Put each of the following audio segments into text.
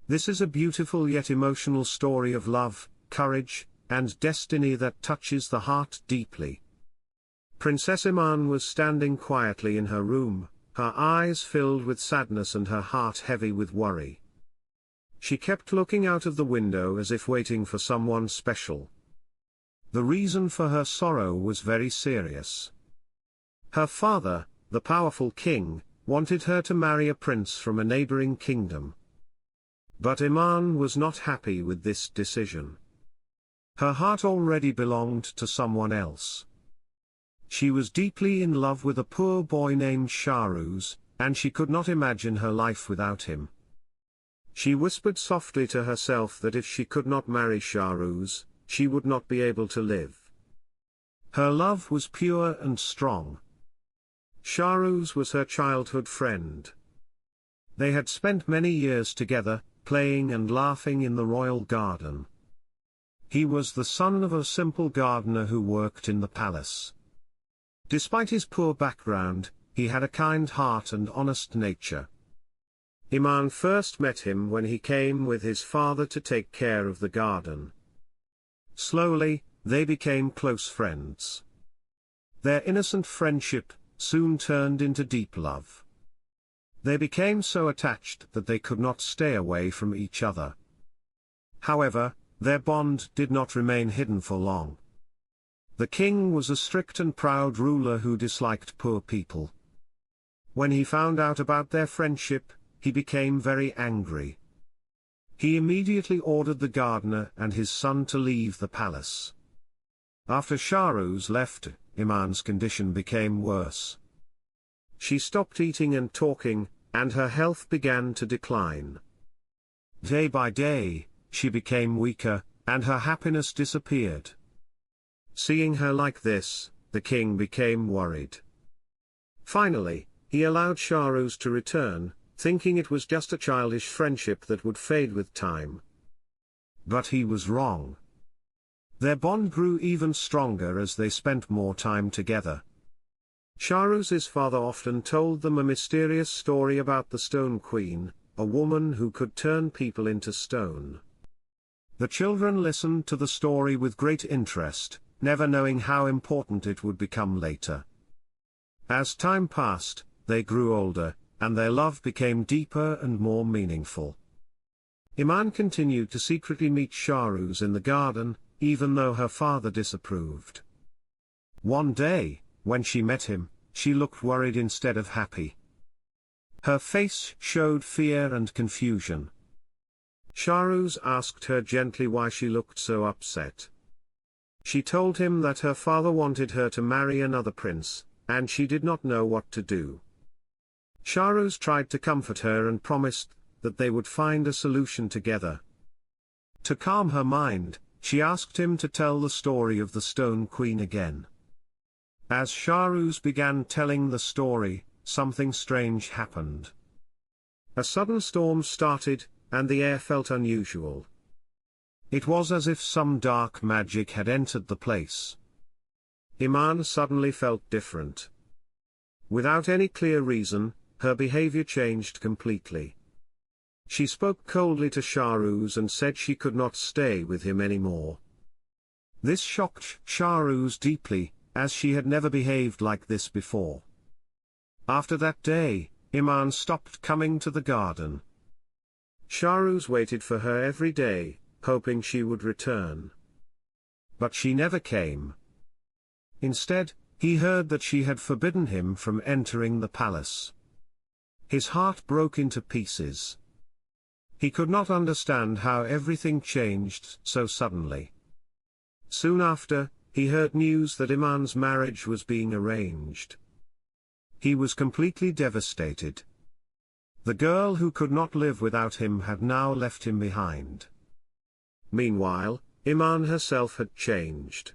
This is a beautiful yet emotional story of love, courage, and destiny that touches the heart deeply. Princess Iman was standing quietly in her room, her eyes filled with sadness and her heart heavy with worry. She kept looking out of the window as if waiting for someone special. The reason for her sorrow was very serious. Her father, the powerful king, wanted her to marry a prince from a neighboring kingdom. But Iman was not happy with this decision. Her heart already belonged to someone else. She was deeply in love with a poor boy named Shahruz, and she could not imagine her life without him. She whispered softly to herself that if she could not marry Shahruz, she would not be able to live. Her love was pure and strong. Shahruz was her childhood friend. They had spent many years together, playing and laughing in the royal garden. He was the son of a simple gardener who worked in the palace. Despite his poor background, he had a kind heart and honest nature. Iman first met him when he came with his father to take care of the garden. Slowly, they became close friends. Their innocent friendship soon turned into deep love. They became so attached that they could not stay away from each other. However, their bond did not remain hidden for long. The king was a strict and proud ruler who disliked poor people. When he found out about their friendship, he became very angry. He immediately ordered the gardener and his son to leave the palace. After Shahruz left, Iman's condition became worse. She stopped eating and talking, and her health began to decline. Day by day, she became weaker, and her happiness disappeared. Seeing her like this, the king became worried. Finally, he allowed Shahruz to return, thinking it was just a childish friendship that would fade with time. But he was wrong. Their bond grew even stronger as they spent more time together. Shahruz's father often told them a mysterious story about the Stone Queen, a woman who could turn people into stone. The children listened to the story with great interest, never knowing how important it would become later. As time passed, they grew older, and their love became deeper and more meaningful. Iman continued to secretly meet Shahruz in the garden, even though her father disapproved. One day, when she met him, she looked worried instead of happy. Her face showed fear and confusion. Shahruz asked her gently why she looked so upset. She told him that her father wanted her to marry another prince, and she did not know what to do. Shahruz tried to comfort her and promised that they would find a solution together. To calm her mind, she asked him to tell the story of the Stone Queen again. As Shahruz began telling the story, something strange happened. A sudden storm started, and the air felt unusual. It was as if some dark magic had entered the place. Iman suddenly felt different. Without any clear reason, her behavior changed completely. She spoke coldly to Shahruz and said she could not stay with him anymore. This shocked Shahruz deeply, as she had never behaved like this before. After that day, Iman stopped coming to the garden. Shahruz waited for her every day, hoping she would return. But she never came. Instead, he heard that she had forbidden him from entering the palace. His heart broke into pieces. He could not understand how everything changed so suddenly. Soon after, he heard news that Iman's marriage was being arranged. He was completely devastated. The girl who could not live without him had now left him behind. Meanwhile, Iman herself had changed.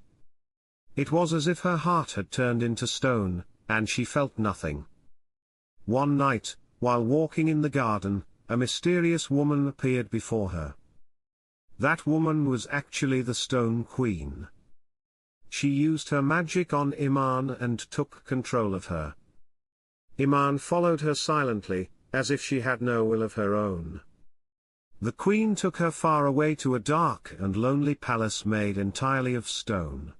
It was as if her heart had turned into stone, and she felt nothing. One night, while walking in the garden, a mysterious woman appeared before her. That woman was actually the Stone Queen. She used her magic on Iman and took control of her. Iman followed her silently, as if she had no will of her own. The queen took her far away to a dark and lonely palace made entirely of stone.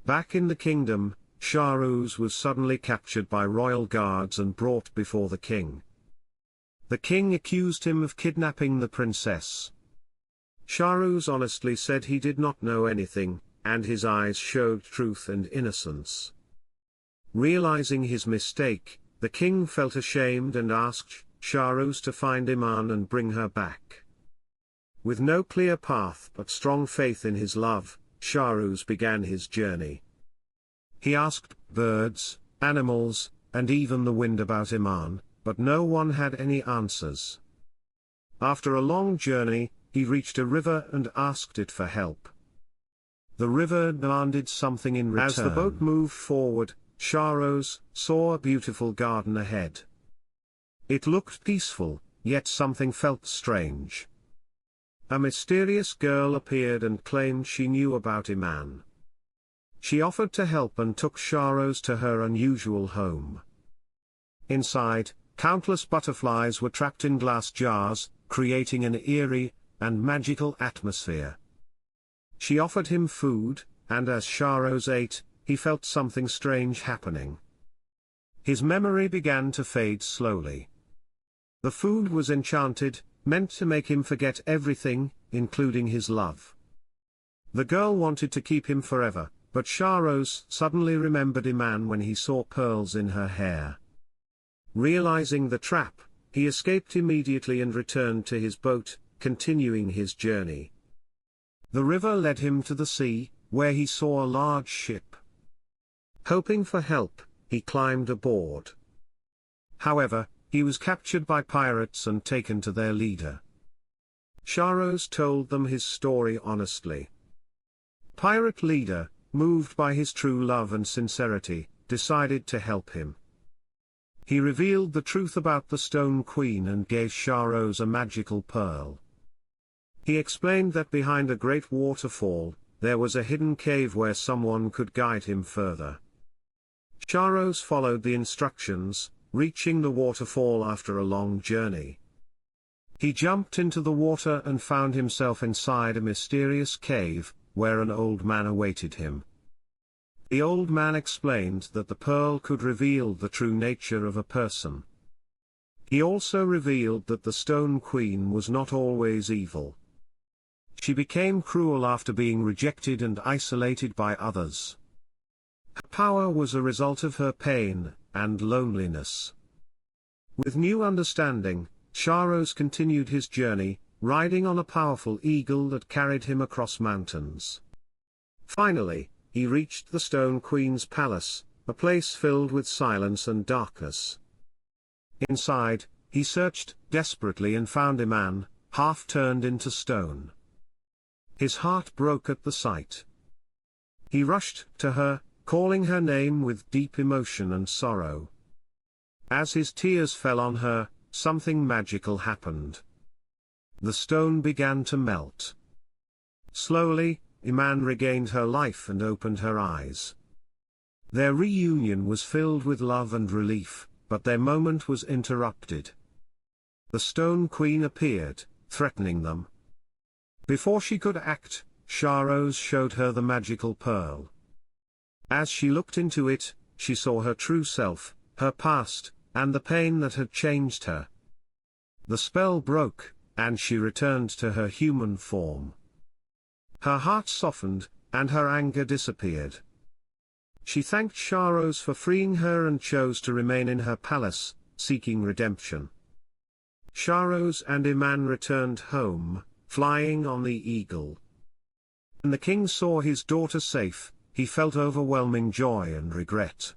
Back in the kingdom, Shahruz was suddenly captured by royal guards and brought before the king. The king accused him of kidnapping the princess. Shahruz honestly said he did not know anything, and his eyes showed truth and innocence. Realizing his mistake, the king felt ashamed and asked Shahruz to find Iman and bring her back. With no clear path but strong faith in his love, Shahruz began his journey. He asked birds, animals, and even the wind about Iman, but no one had any answers. After a long journey, he reached a river and asked it for help. The river demanded something in return. As the boat moved forward, Shahruz saw a beautiful garden ahead. It looked peaceful, yet something felt strange. A mysterious girl appeared and claimed she knew about Iman. She offered to help and took Shahruz to her unusual home. Inside, countless butterflies were trapped in glass jars, creating an eerie and magical atmosphere. She offered him food, and as Shahruz ate, he felt something strange happening. His memory began to fade slowly. The food was enchanted, meant to make him forget everything, including his love. The girl wanted to keep him forever, but Shahruz suddenly remembered Iman when he saw pearls in her hair. Realizing the trap, he escaped immediately and returned to his boat, continuing his journey. The river led him to the sea, where he saw a large ship. Hoping for help, he climbed aboard. However, he was captured by pirates and taken to their leader. Shahruz told them his story honestly. Pirate leader, moved by his true love and sincerity, decided to help him. He revealed the truth about the Stone Queen and gave Shahruz a magical pearl. He explained that behind a great waterfall, there was a hidden cave where someone could guide him further. Shahruz followed the instructions, reaching the waterfall after a long journey. He jumped into the water and found himself inside a mysterious cave, where an old man awaited him. The old man explained that the pearl could reveal the true nature of a person. He also revealed that the Stone Queen was not always evil. She became cruel after being rejected and isolated by others. Her power was a result of her pain and loneliness. With new understanding, Shahruz continued his journey, riding on a powerful eagle that carried him across mountains. Finally, he reached the Stone Queen's palace, a place filled with silence and darkness. Inside, he searched desperately and found Iman, half turned into stone. His heart broke at the sight. He rushed to her, calling her name with deep emotion and sorrow. As his tears fell on her, something magical happened. The stone began to melt. Slowly, Iman regained her life and opened her eyes. Their reunion was filled with love and relief, but their moment was interrupted. The Stone Queen appeared, threatening them. Before she could act, Shahruz showed her the magical pearl. As she looked into it, she saw her true self, her past, and the pain that had changed her. The spell broke, and she returned to her human form. Her heart softened, and her anger disappeared. She thanked Shahruz for freeing her and chose to remain in her palace, seeking redemption. Shahruz and Iman returned home, flying on the eagle. When the king saw his daughter safe, he felt overwhelming joy and regret.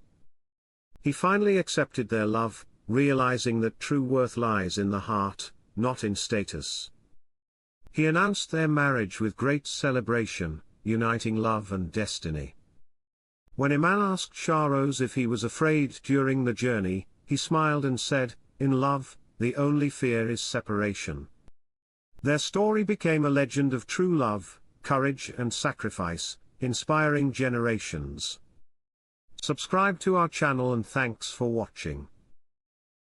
He finally accepted their love, realizing that true worth lies in the heart, not in status. He announced their marriage with great celebration, uniting love and destiny. When Iman asked Shahruz if he was afraid during the journey, he smiled and said, "In love, the only fear is separation." Their story became a legend of true love, courage and sacrifice, inspiring generations. Subscribe to our channel and thanks for watching.